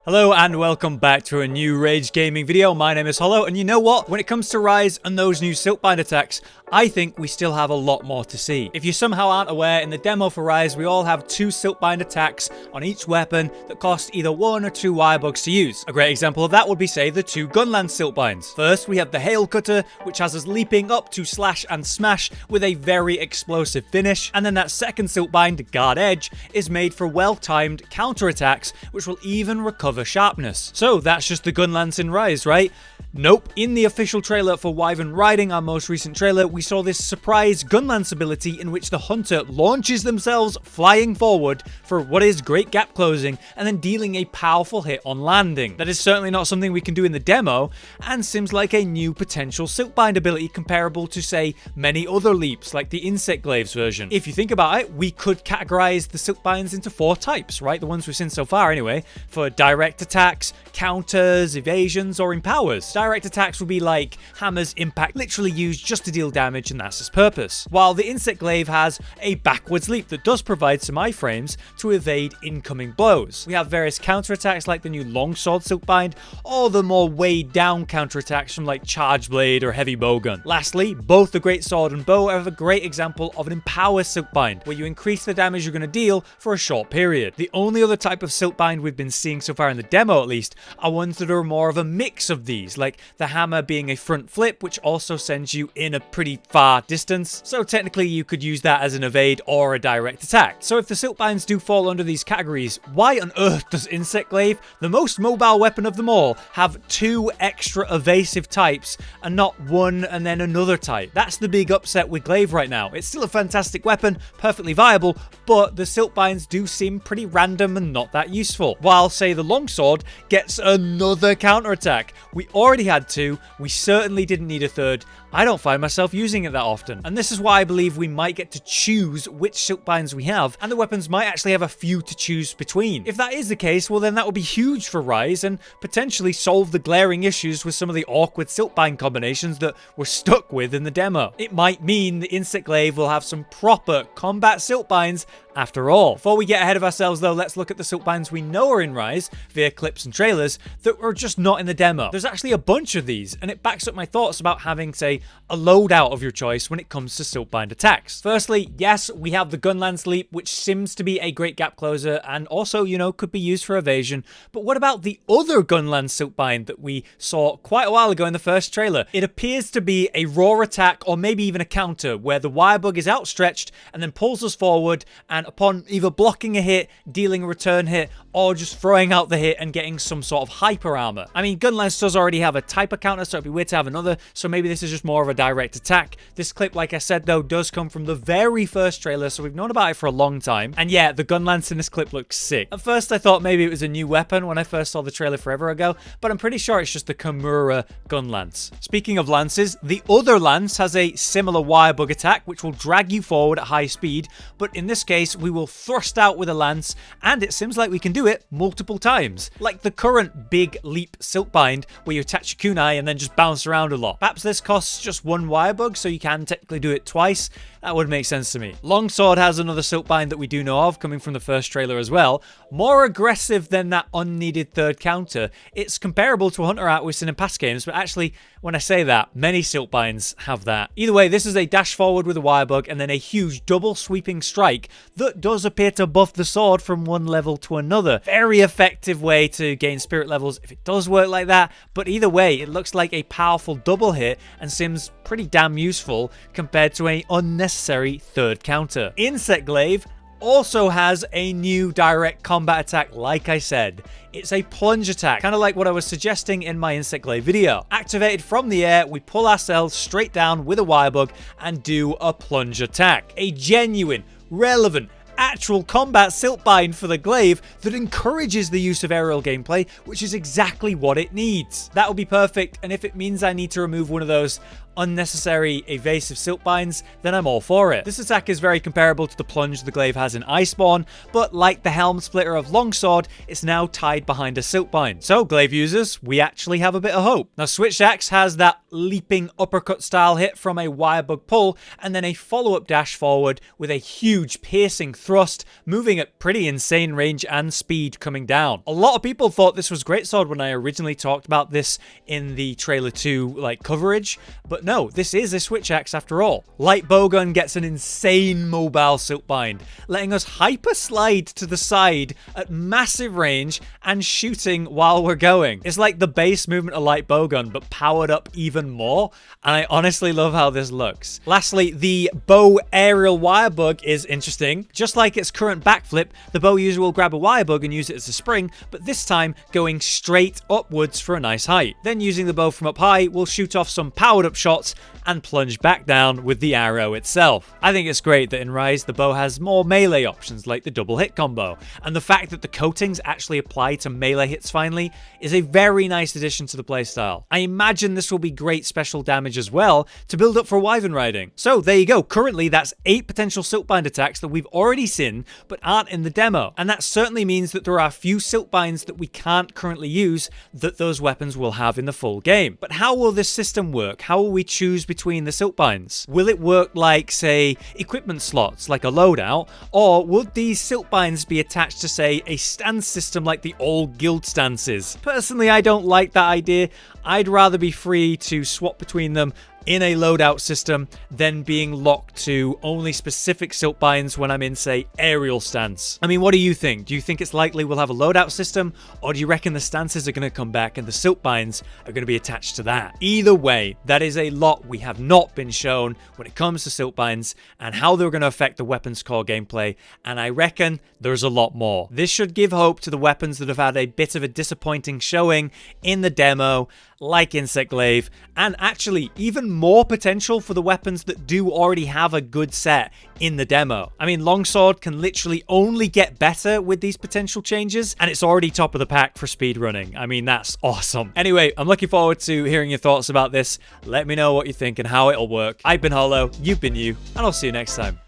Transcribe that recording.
Hello and welcome back to a new Rage Gaming video. My name is Hollow, and you know what? When it comes to Rise and those new Silkbind attacks, I think we still have a lot more to see. If you somehow aren't aware, in the demo for Rise, we all have 2 Silkbind attacks on each weapon that cost either 1 or 2 wirebugs to use. A great example of that would be, say, the 2 Gunlance Silkbinds. First, we have the Hail Cutter, which has us leaping up to slash and smash with a very explosive finish. And then that second Silkbind, Guard Edge, is made for well-timed counter-attacks, which will even recover sharpness. So that's just the Gunlance in Rise, right? Nope. In the official trailer for Wyvern Riding, our most recent trailer, we saw this surprise Gunlance ability in which the hunter launches themselves flying forward for what is great gap closing and then dealing a powerful hit on landing. That is certainly not something we can do in the demo and seems like a new potential Silkbind ability comparable to, say, many other leaps like the Insect Glaives version. If you think about it, we could categorize the Silkbinds into 4 types, right? The ones we've seen so far anyway, for direct attacks, counters, evasions, or empowers. Direct attacks will be like Hammer's Impact, literally used just to deal damage, and that's its purpose. While the Insect Glaive has a backwards leap that does provide some iframes to evade incoming blows. We have various counterattacks like the new Longsword Silkbind, or the more weighed down counterattacks from like Charge Blade or Heavy Bowgun. Lastly, both the Great Sword and Bow have a great example of an Empower Silkbind, where you increase the damage you're going to deal for a short period. The only other type of Silkbind we've been seeing so far in the demo, at least, are ones that are more of a mix of these, like the Hammer being a front flip, which also sends you in a pretty far distance, so technically you could use that as an evade or a direct attack. So if the Silkbinds do fall under these categories, why on earth does Insect Glaive, the most mobile weapon of them all, have 2 extra evasive types and not 1 and then another type? That's the big upset with Glaive right now. It's still a fantastic weapon, perfectly viable, but the Silkbinds do seem pretty random and not that useful. While, say, the Longsword gets another counterattack. We already had 2, we certainly didn't need a 3rd. I don't find myself using it that often. And this is why I believe we might get to choose which Silkbinds we have, and the weapons might actually have a few to choose between. If that is the case, well then that would be huge for Rise and potentially solve the glaring issues with some of the awkward Silkbind combinations that we're stuck with in the demo. It might mean the Insect Glaive will have some proper combat Silkbinds after all. Before we get ahead of ourselves though, let's look at the Silkbinds we know are in Rise via clips and trailers that were just not in the demo. There's actually a bunch of these, and it backs up my thoughts about having, say, a loadout of your choice when it comes to Silkbind attacks. Firstly, yes, we have the Gunlance Leap, which seems to be a great gap closer and also, you know, could be used for evasion. But what about the other Gunlance Silkbind that we saw quite a while ago in the first trailer? It appears to be a raw attack or maybe even a counter where the wirebug is outstretched and then pulls us forward, and upon either blocking a hit, dealing a return hit, or just throwing out the hit and getting some sort of hyper armor. I mean, Gunlance does already have a type of counter, so it'd be weird to have another, so maybe this is just more of a direct attack. This clip, like I said though, does come from the very first trailer, so we've known about it for a long time. And yeah, the Gunlance in this clip looks sick. At first I thought maybe it was a new weapon when I first saw the trailer forever ago, but I'm pretty sure it's just the Kimura Gunlance. Speaking of lances, the other lance has a similar wirebug attack, which will drag you forward at high speed, but in this case we will thrust out with a lance, and it seems like we can do it multiple times. Like the current big leap Silkbind, where you attach your kunai and then just bounce around a lot. Perhaps this costs just 1 wirebug, so you can technically do it twice. That would make sense to me. Longsword has another Silkbind that we do know of, coming from the first trailer as well. More aggressive than that unneeded 3rd counter. It's comparable to a Hunter art we've seen in past games, but actually, when I say that, many Silkbinds have that. Either way, this is a dash forward with a wirebug and then a huge double sweeping strike that does appear to buff the sword from one level to another. Very effective way to gain spirit levels if it does work like that, but either way, it looks like a powerful double hit and seems pretty damn useful compared to an unnecessary 3rd counter. Insect Glaive also has a new direct combat attack, like I said. It's a plunge attack, kind of like what I was suggesting in my Insect Glaive video. Activated from the air, we pull ourselves straight down with a wirebug and do a plunge attack. A genuine, relevant, actual combat Silkbind for the Glaive that encourages the use of aerial gameplay, which is exactly what it needs. That would be perfect, and if it means I need to remove one of those unnecessary evasive Silkbinds, then I'm all for it. This attack is very comparable to the plunge the Glaive has in Iceborne, but like the Helm Splitter of Longsword, it's now tied behind a Silkbind. So Glaive users, we actually have a bit of hope. Now Switch Axe has that leaping uppercut style hit from a wirebug pull, and then a follow-up dash forward with a huge piercing thrust, moving at pretty insane range and speed coming down. A lot of people thought this was greatsword when I originally talked about this in the trailer 2 coverage, but no, this is a switch axe after all. Light Bowgun gets an insane mobile Silkbind, letting us hyper slide to the side at massive range and shooting while we're going. It's like the base movement of Light Bowgun, but powered up even more, and I honestly love how this looks. Lastly, the bow aerial wirebug is interesting. Just like its current backflip, the bow user will grab a wirebug and use it as a spring, but this time going straight upwards for a nice height. Then using the bow from up high, we'll shoot off some powered up shots and plunge back down with the arrow itself. I think it's great that in Rise, the bow has more melee options like the double hit combo, and the fact that the coatings actually apply to melee hits finally is a very nice addition to the playstyle. I imagine this will be great special damage as well to build up for wyvern riding. So there you go. Currently, that's 8 potential Silkbind attacks that we've already seen but aren't in the demo, and that certainly means that there are a few Silkbinds that we can't currently use that those weapons will have in the full game. But how will this system work? How will we choose between the Silkbinds? Will it work like, say, equipment slots, like a loadout, or would these Silkbinds be attached to, say, a stance system like the old guild stances? Personally, I don't like that idea. I'd rather be free to swap between them in a loadout system than being locked to only specific Silkbinds when I'm in, say, aerial stance. I mean, what do you think? Do you think it's likely we'll have a loadout system, or do you reckon the stances are going to come back and the Silkbinds are going to be attached to that? Either way, that is a lot we have not been shown when it comes to Silkbinds and how they're going to affect the weapons core gameplay, and I reckon there's a lot more. This should give hope to the weapons that have had a bit of a disappointing showing in the demo, like Insect Glaive, and actually even more potential for the weapons that do already have a good set in the demo. I mean, Longsword can literally only get better with these potential changes, and it's already top of the pack for speedrunning. I mean, that's awesome. Anyway, I'm looking forward to hearing your thoughts about this. Let me know what you think and how it'll work. I've been Hollow, you've been you, and I'll see you next time.